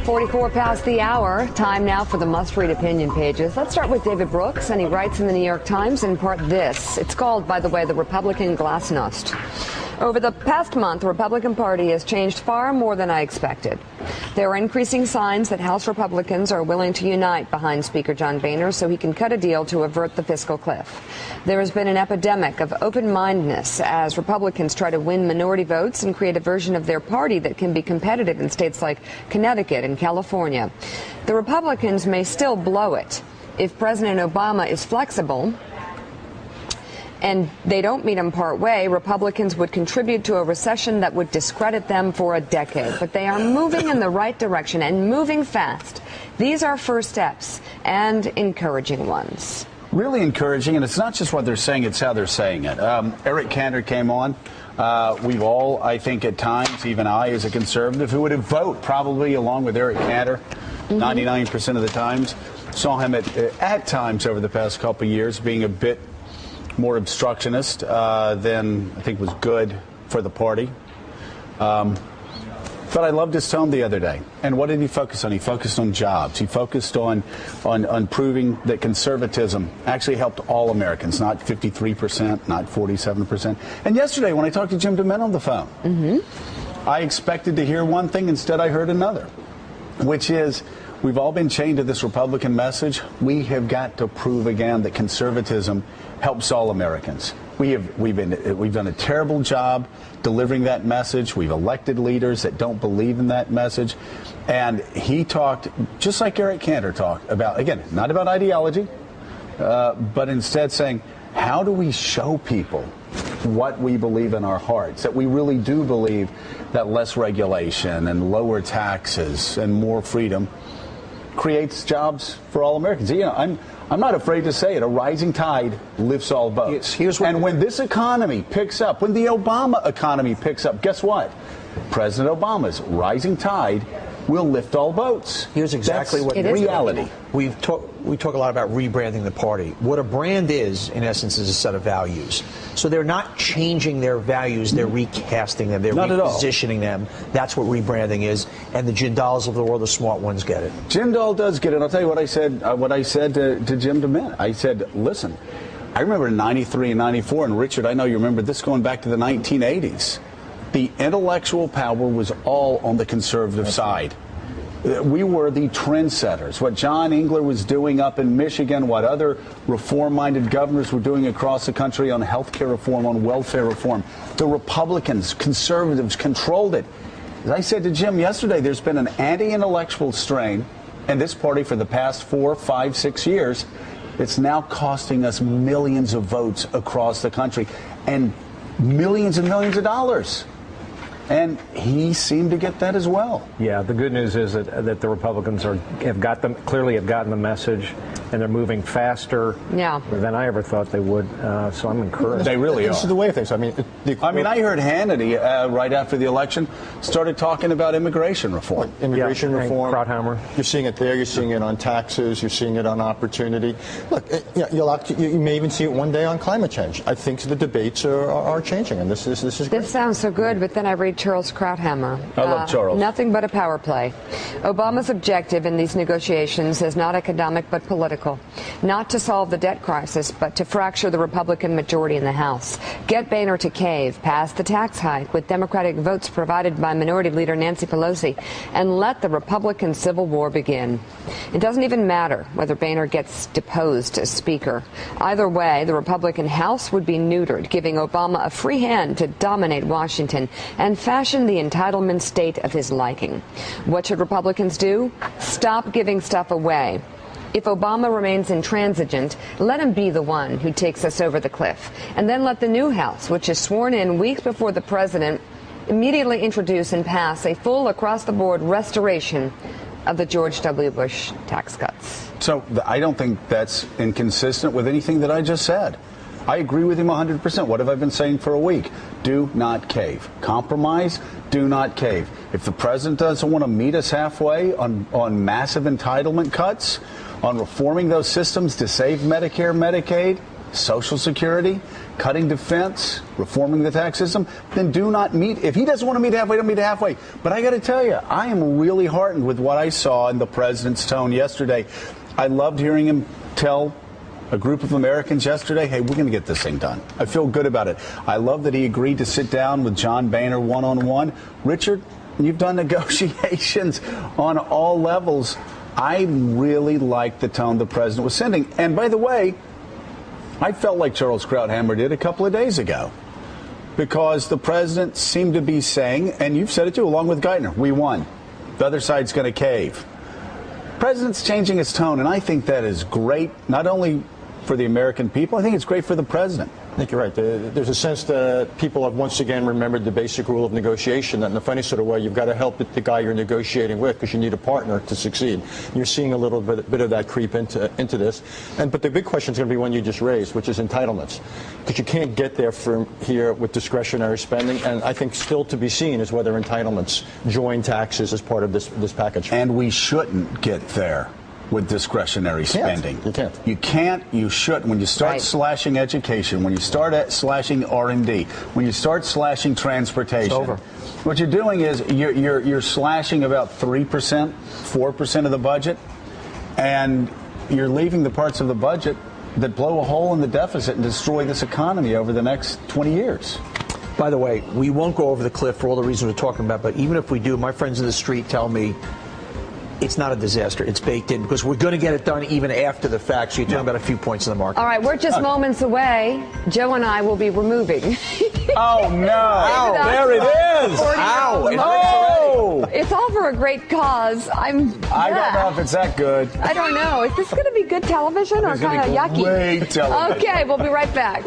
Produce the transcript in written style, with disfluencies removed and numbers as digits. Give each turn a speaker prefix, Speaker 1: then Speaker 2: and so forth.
Speaker 1: 44 past the hour. Time now for the must-read opinion pages. Let's start with David Brooks, and he writes in the New York Times in part this. It's called, by the way, the Republican Glasnost. Over the past month, the Republican Party has changed far more than I expected. There are increasing signs that House Republicans are willing to unite behind Speaker John Boehner so he can cut a deal to avert the fiscal cliff. There has been an epidemic of open-mindedness as Republicans try to win minority votes and create a version of their party that can be competitive in states like Connecticut and California. The Republicans may still blow it. If President Obama is flexible and they don't meet him part way, Republicans would contribute to a recession that would discredit them for a decade. But they are moving in the right direction and moving fast. These are first steps and encouraging ones.
Speaker 2: Really encouraging, and it's not just what they're saying, it's how they're saying it. Eric Cantor came on. We've all, I think at times, even I as a conservative, who would have voted probably along with Eric Cantor 99% of the times, saw him at times over the past couple of years being a bit more obstructionist than I think was good for the party. But I loved his tone the other day. And what did he focus on? He focused on jobs. He focused on proving that conservatism actually helped all Americans, not 53%, not 47%. And yesterday when I talked to Jim DeMint on the phone, I expected to hear one thing. Instead, I heard another, which is we've all been chained to this Republican message. We have got to prove again that conservatism helps all Americans. We've done a terrible job delivering that message. We've elected leaders that don't believe in that message. And he talked, just like Eric Cantor talked, about, again, not about ideology, but instead saying, how do we show people what we believe in our hearts, that we really do believe that less regulation and lower taxes and more freedom creates jobs for all Americans. You know, I'm not afraid to say it. A rising tide lifts all boats. And when this economy picks up, when the Obama economy picks up, guess what? President Obama's rising tide will lift all boats.
Speaker 3: Here's exactly what
Speaker 2: reality.
Speaker 3: We talk a lot about rebranding the party. What a brand is, in essence, is a set of values. So they're not changing their values, they're recasting them, they're repositioning them. That's what rebranding is. And the Jindals of the world, the smart ones, get it.
Speaker 2: Jindal does get it. I'll tell you what I said. To Jim DeMint. I said, listen, I remember in '93 and '94, and Richard, I know you remember this going back to the 1980s. The intellectual power was all on the conservative side. We were the trendsetters. What John Engler was doing up in Michigan, what other reform-minded governors were doing across the country on health care reform, on welfare reform, the Republicans, conservatives controlled it. As I said to Jim yesterday, there's been an anti-intellectual strain in this party for the past 4, 5, 6 years. It's now costing us millions of votes across the country and millions of dollars. And he seemed to get that as well.
Speaker 4: Yeah, the good news is that the Republicans have gotten the message, and they're moving faster than I ever thought they would. So I'm encouraged.
Speaker 2: They really are.
Speaker 5: This is the way of things. I mean,
Speaker 2: I heard Hannity right after the election started talking about immigration reform.
Speaker 5: Immigration reform.
Speaker 4: Krauthammer.
Speaker 5: You're seeing it there. You're seeing it on taxes. You're seeing it on opportunity. Look, you may even see it one day on climate change. I think the debates are changing, and this is great.
Speaker 1: This sounds so good, but then I read Charles Krauthammer.
Speaker 2: I love Charles.
Speaker 1: Nothing but a power play. Obama's objective in these negotiations is not economic but political. Not to solve the debt crisis, but to fracture the Republican majority in the House. Get Boehner to cave, pass the tax hike with Democratic votes provided by Minority Leader Nancy Pelosi, and let the Republican Civil War begin. It doesn't even matter whether Boehner gets deposed as Speaker. Either way, the Republican House would be neutered, giving Obama a free hand to dominate Washington and fashion the entitlement state of his liking. What should Republicans do? Stop giving stuff away. If Obama remains intransigent, let him be the one who takes us over the cliff. And then let the new House, which is sworn in weeks before the president, immediately introduce and pass a full across-the-board restoration of the George W. Bush tax cuts.
Speaker 2: So I don't think that's inconsistent with anything that I just said. I agree with him 100%. What have I been saying for a week? Do not cave. Compromise, do not cave. If the president doesn't want to meet us halfway on massive entitlement cuts, on reforming those systems to save Medicare, Medicaid, Social Security, cutting defense, reforming the tax system, then do not meet. If he doesn't want to meet halfway, don't meet halfway. But I got to tell you, I am really heartened with what I saw in the president's tone yesterday. I loved hearing him tell a group of Americans yesterday, hey, we're going to get this thing done. I feel good about it. I love that he agreed to sit down with John Boehner one-on-one. Richard, you've done negotiations on all levels. I really like the tone the president was sending. And by the way, I felt like Charles Krauthammer did a couple of days ago, because the president seemed to be saying, and you've said it too, along with Geithner, we won. The other side's going to cave. The president's changing his tone, and I think that is great, not only for the American people, I think it's great for the president.
Speaker 5: I think you're right. There's a sense that people have once again remembered the basic rule of negotiation, that in a funny sort of way, you've got to help the guy you're negotiating with, because you need a partner to succeed. And you're seeing a little bit of that creep into this. But the big question is going to be one you just raised, which is entitlements. Because you can't get there from here with discretionary spending. And I think still to be seen is whether entitlements join taxes as part of this package.
Speaker 2: And we shouldn't get there with discretionary spending.
Speaker 5: You can't.
Speaker 2: You shouldn't. When you start slashing education, when you start slashing R&D, when you start slashing transportation,
Speaker 3: it's over.
Speaker 2: What you're doing is you're slashing about 3%, 4% of the budget, and you're leaving the parts of the budget that blow a hole in the deficit and destroy this economy over the next 20 years.
Speaker 3: By the way, we won't go over the cliff for all the reasons we're talking about, but even if we do, my friends in the street tell me it's not a disaster. It's baked in, because we're going to get it done even after the fact. So you're talking about a few points in the market.
Speaker 1: All right, we're just moments away. Joe and I will be removing.
Speaker 2: Oh, no.
Speaker 3: Ow, there it is. Ow.
Speaker 2: Oh.
Speaker 1: It's all for a great cause. I don't
Speaker 2: know if it's that good.
Speaker 1: I don't know. Is this going to be good television or kind of yucky?
Speaker 2: Great television.
Speaker 1: Okay, we'll be right back.